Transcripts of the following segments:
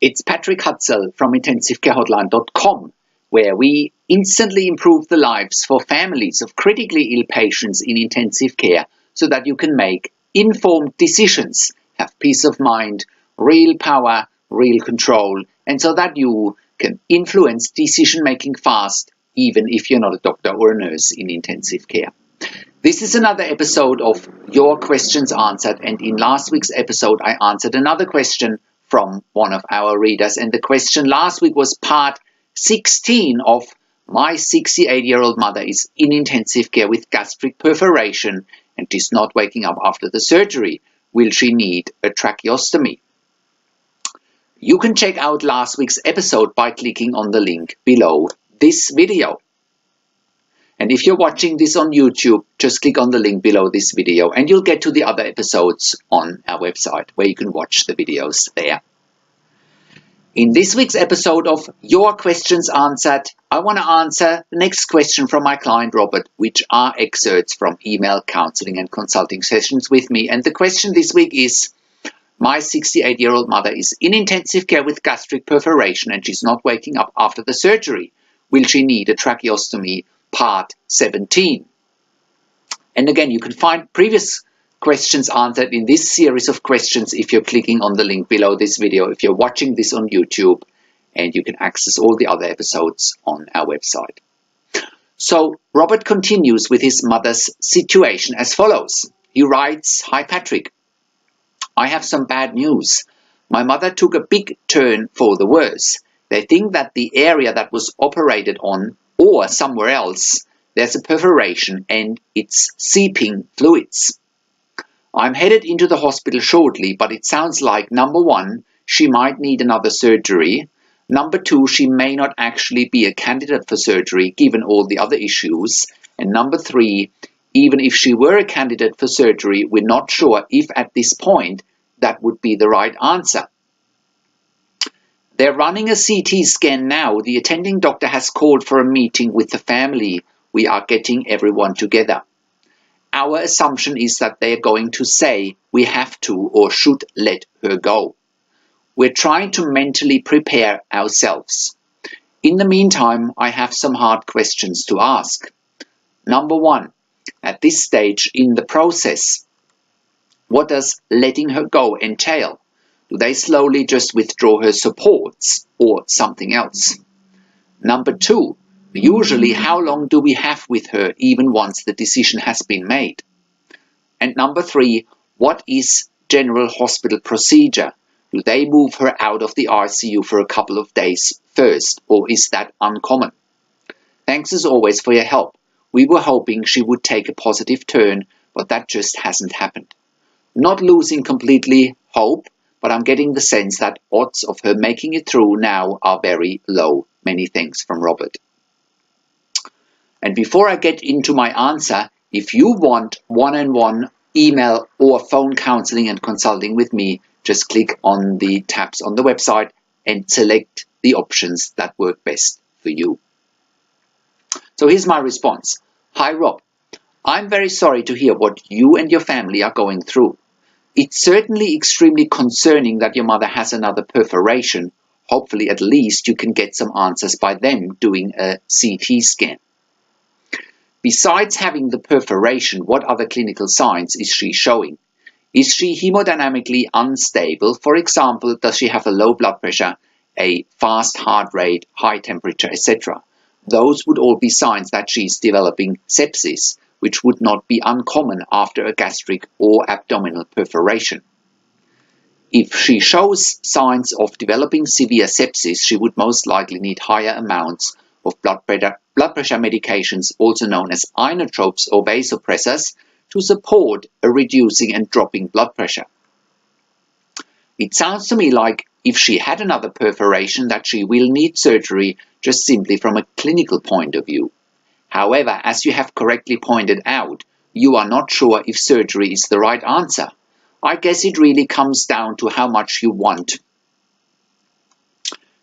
It's Patrick Hutzel from IntensiveCareHotline.com, where we instantly improve the lives for families of critically ill patients in intensive care so that you can make informed decisions, have peace of mind, real power, real control, and so that you can influence decision-making fast, even if you're not a doctor or a nurse in intensive care. This is another episode of Your Questions Answered, and in last week's episode I answered another question from one of our readers, and the question last week was part 16 of my 68-year-old mother is in intensive care with gastric perforation and is not waking up after the surgery. Will she need a tracheostomy? You can check out last week's episode by clicking on the link below this video. And if you're watching this on YouTube, just click on the link below this video and you'll get to the other episodes on our website where you can watch the videos there. In this week's episode of Your Questions Answered, I want to answer the next question from my client Robert, which are excerpts from email counseling and consulting sessions with me. And the question this week is, my 68-year-old mother is in intensive care with gastric perforation and she's not waking up after the surgery. Will she need a tracheostomy? Part 17. And again, you can find previous questions answered in this series of questions if you're clicking on the link below this video, if you're watching this on YouTube, and you can access all the other episodes on our website. So Robert continues with his mother's situation as follows. He writes, "Hi Patrick, I have some bad news. My mother took a big turn for the worse. They think that the area that was operated on or somewhere else, there's a perforation and it's seeping fluids. I'm headed into the hospital shortly, but it sounds like, number one, she might need another surgery. Number two, she may not actually be a candidate for surgery given all the other issues. And number three, even if she were a candidate for surgery, we're not sure if at this point that would be the right answer. They're running a CT scan now. The attending doctor has called for a meeting with the family. We are getting everyone together. Our assumption is that they're going to say we have to or should let her go. We're trying to mentally prepare ourselves. In the meantime, I have some hard questions to ask. Number one, at this stage in the process, what does letting her go entail? Do they slowly just withdraw her supports or something else? Number two, usually how long do we have with her even once the decision has been made? And number three, what is general hospital procedure? Do they move her out of the ICU for a couple of days first, or is that uncommon? Thanks as always for your help. We were hoping she would take a positive turn, but that just hasn't happened. Not losing completely hope, but I'm getting the sense that odds of her making it through now are very low. Many thanks from Robert." And before I get into my answer, if you want one-on-one email or phone counseling and consulting with me, just click on the tabs on the website and select the options that work best for you. So here's my response. "Hi Rob, I'm very sorry to hear what you and your family are going through. It's certainly extremely concerning that your mother has another perforation. Hopefully at least you can get some answers by them doing a CT scan. Besides having the perforation, what other clinical signs is she showing? Is she hemodynamically unstable? For example, does she have a low blood pressure, a fast heart rate, high temperature, etc.? Those would all be signs that she's developing sepsis, which would not be uncommon after a gastric or abdominal perforation. If she shows signs of developing severe sepsis, she would most likely need higher amounts of blood pressure medications, also known as inotropes or vasopressors, to support a reducing and dropping blood pressure. It sounds to me like if she had another perforation that she will need surgery just simply from a clinical point of view. However, as you have correctly pointed out, you are not sure if surgery is the right answer. I guess it really comes down to how much you want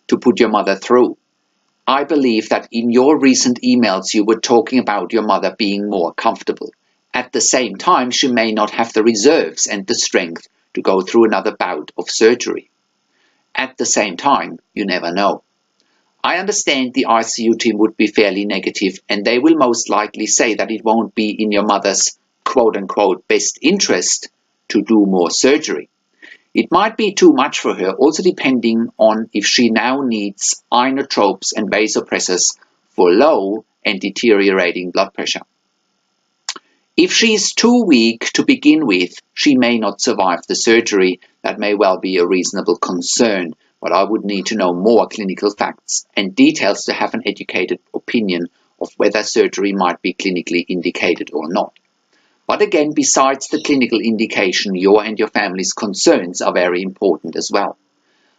to put your mother through. I believe that in your recent emails you were talking about your mother being more comfortable. At the same time, she may not have the reserves and the strength to go through another bout of surgery. At the same time, you never know. I understand the ICU team would be fairly negative, and they will most likely say that it won't be in your mother's quote-unquote best interest to do more surgery. It might be too much for her, also depending on if she now needs inotropes and vasopressors for low and deteriorating blood pressure. If she is too weak to begin with, she may not survive the surgery. That may well be a reasonable concern, but I would need to know more clinical facts and details to have an educated opinion of whether surgery might be clinically indicated or not. But again, besides the clinical indication, your and your family's concerns are very important as well.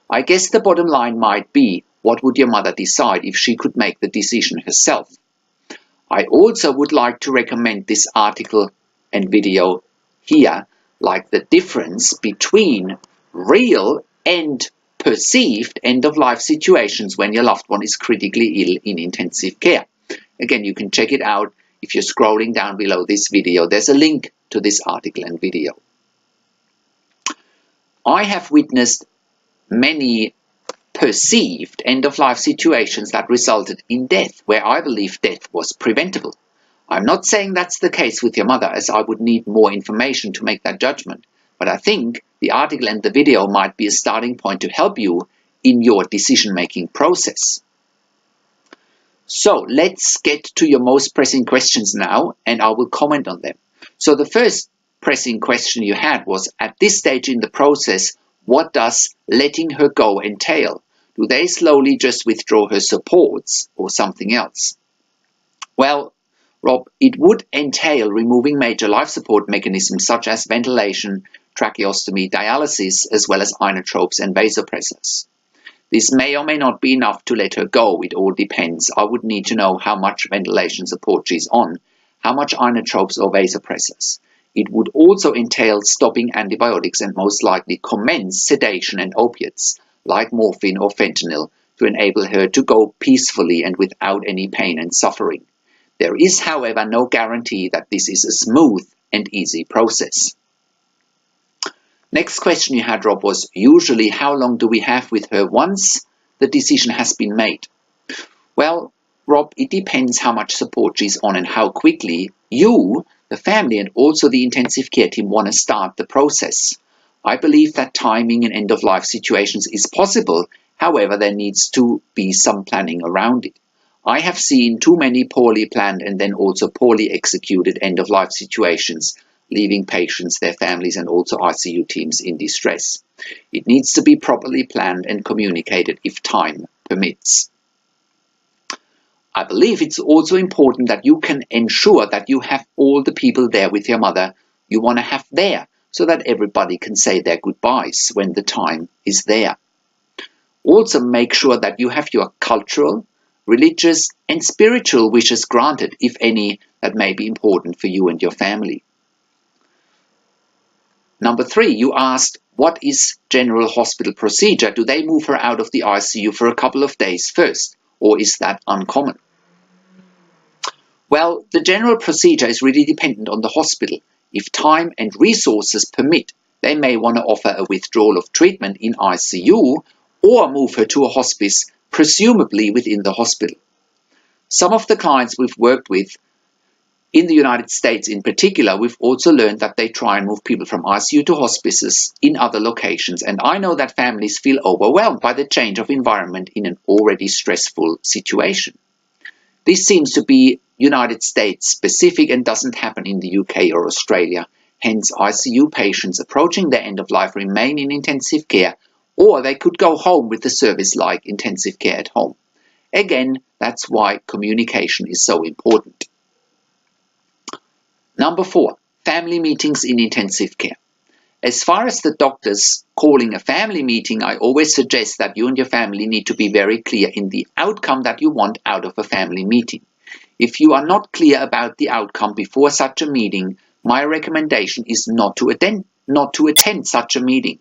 I guess the bottom line might be, what would your mother decide if she could make the decision herself? I also would like to recommend this article and video here, like the difference between real and perceived end-of-life situations when your loved one is critically ill in intensive care. Again, you can check it out if you're scrolling down below this video. There's a link to this article and video. I have witnessed many perceived end-of-life situations that resulted in death, where I believe death was preventable. I'm not saying that's the case with your mother, as I would need more information to make that judgment, but I think the article and the video might be a starting point to help you in your decision-making process. So let's get to your most pressing questions now, and I will comment on them. So the first pressing question you had was, at this stage in the process, what does letting her go entail? Do they slowly just withdraw her supports or something else? Well, Rob, it would entail removing major life support mechanisms such as ventilation, tracheostomy, dialysis, as well as inotropes and vasopressors. This may or may not be enough to let her go. It all depends. I would need to know how much ventilation support she's on, how much inotropes or vasopressors. It would also entail stopping antibiotics and most likely commence sedation and opiates, like morphine or fentanyl, to enable her to go peacefully and without any pain and suffering. There is, however, no guarantee that this is a smooth and easy process. Next question you had, Rob, was usually how long do we have with her once the decision has been made? Well, Rob, it depends how much support she's on and how quickly you, the family, and also the intensive care team want to start the process. I believe that timing in end-of-life situations is possible. However, there needs to be some planning around it. I have seen too many poorly planned and then also poorly executed end-of-life situations, leaving patients, their families, and also ICU teams in distress. It needs to be properly planned and communicated if time permits. I believe it's also important that you can ensure that you have all the people there with your mother you want to have there, so that everybody can say their goodbyes when the time is there. Also make sure that you have your cultural, religious, and spiritual wishes granted, if any, that may be important for you and your family. Number 3, you asked, what is general hospital procedure? Do they move her out of the ICU for a couple of days first, or is that uncommon? Well, the general procedure is really dependent on the hospital. If time and resources permit, they may want to offer a withdrawal of treatment in ICU or move her to a hospice, presumably within the hospital. Some of the clients we've worked with in the United States in particular, we've also learned that they try and move people from ICU to hospices in other locations, and I know that families feel overwhelmed by the change of environment in an already stressful situation. This seems to be United States specific and doesn't happen in the UK or Australia. Hence, ICU patients approaching their end of life remain in intensive care, or they could go home with a service like intensive care at home. Again, that's why communication is so important. Number 4, family meetings in intensive care. As far as the doctors calling a family meeting, I always suggest that you and your family need to be very clear in the outcome that you want out of a family meeting. If you are not clear about the outcome before such a meeting, my recommendation is not to attend such a meeting.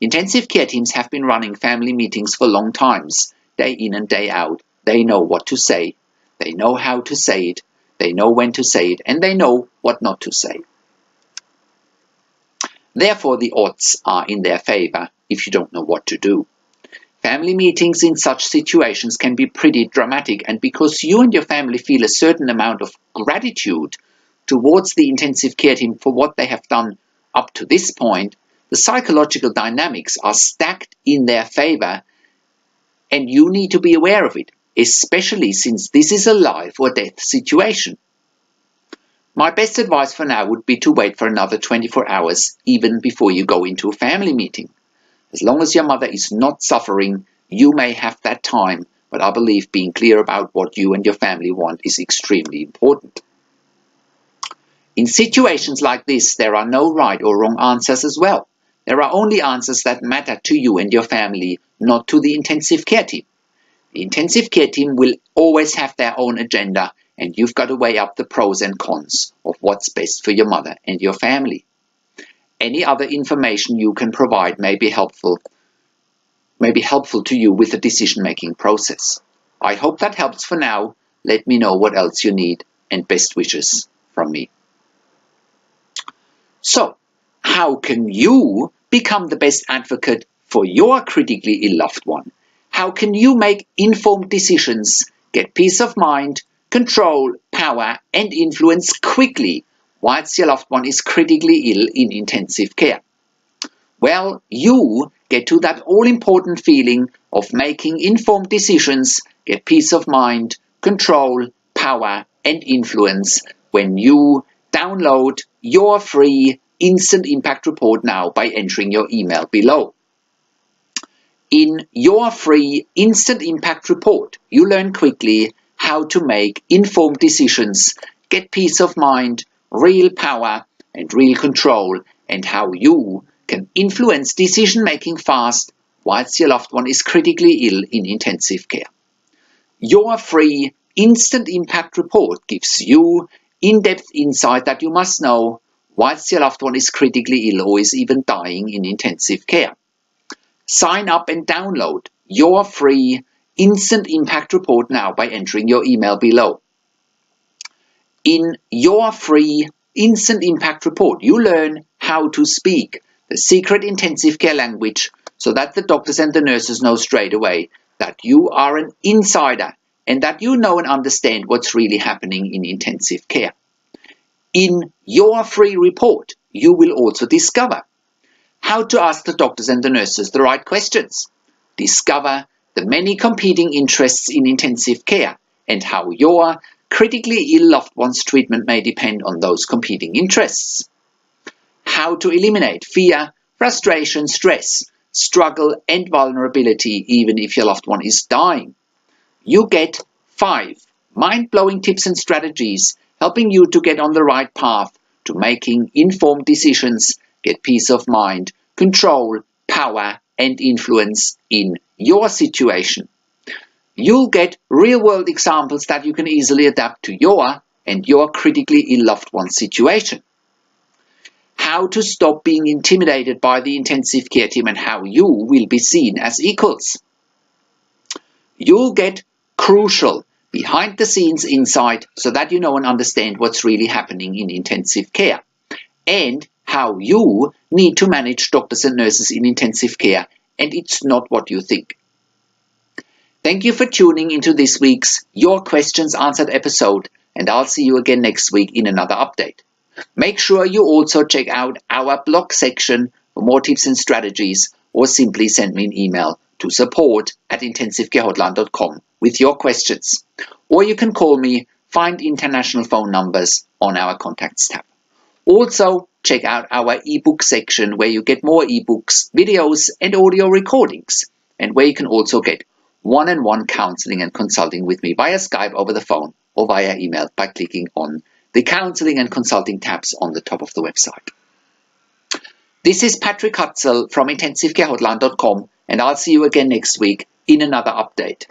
Intensive care teams have been running family meetings for long times, day in and day out. They know what to say, they know how to say it, they know when to say it, and they know what not to say. Therefore, the odds are in their favor if you don't know what to do. Family meetings in such situations can be pretty dramatic, and because you and your family feel a certain amount of gratitude towards the intensive care team for what they have done up to this point, the psychological dynamics are stacked in their favor, and you need to be aware of it, especially since this is a life or death situation. My best advice for now would be to wait for another 24 hours even before you go into a family meeting. As long as your mother is not suffering, you may have that time, but I believe being clear about what you and your family want is extremely important. In situations like this, there are no right or wrong answers as well. There are only answers that matter to you and your family, not to the intensive care team. The intensive care team will always have their own agenda, and you've got to weigh up the pros and cons of what's best for your mother and your family. Any other information you can provide may be helpful to you with the decision-making process. I hope that helps for now. Let me know what else you need, and best wishes from me. So, how can you become the best advocate for your critically ill loved one? How can you make informed decisions, get peace of mind, control, power, and influence quickly whilst your loved one is critically ill in intensive care? Well, you get to that all-important feeling of making informed decisions, get peace of mind, control, power, and influence when you download your free Instant Impact Report now by entering your email below. In your free Instant Impact Report, you learn quickly how to make informed decisions, get peace of mind, real power, and real control, and how you can influence decision-making fast whilst your loved one is critically ill in intensive care. Your free Instant Impact Report gives you in-depth insight that you must know whilst your loved one is critically ill or is even dying in intensive care. Sign up and download your free Instant Impact Report now by entering your email below. In your free Instant Impact Report, you learn how to speak the secret intensive care language so that the doctors and the nurses know straight away that you are an insider and that you know and understand what's really happening in intensive care. In your free report, you will also discover how to ask the doctors and the nurses the right questions, discover the many competing interests in intensive care, and how your critically ill loved one's treatment may depend on those competing interests. How to eliminate fear, frustration, stress, struggle, and vulnerability even if your loved one is dying. You get 5 mind-blowing tips and strategies helping you to get on the right path to making informed decisions, get peace of mind, control, power, and influence in your situation. You'll get real-world examples that you can easily adapt to your and your critically ill loved one's situation. How to stop being intimidated by the intensive care team and how you will be seen as equals. You'll get crucial behind-the-scenes insight so that you know and understand what's really happening in intensive care, and how you need to manage doctors and nurses in intensive care, and it's not what you think. Thank you for tuning into this week's Your Questions Answered episode, and I'll see you again next week in another update. Make sure you also check out our blog section for more tips and strategies, or simply send me an email to support@intensivecarehotline.com with your questions. Or you can call me, find international phone numbers on our contacts tab. Also, check out our ebook section where you get more ebooks, videos, and audio recordings, and where you can also get one-on-one counseling and consulting with me via Skype over the phone or via email by clicking on the counseling and consulting tabs on the top of the website. This is Patrick Hutzel from intensivecarehotline.com, and I'll see you again next week in another update.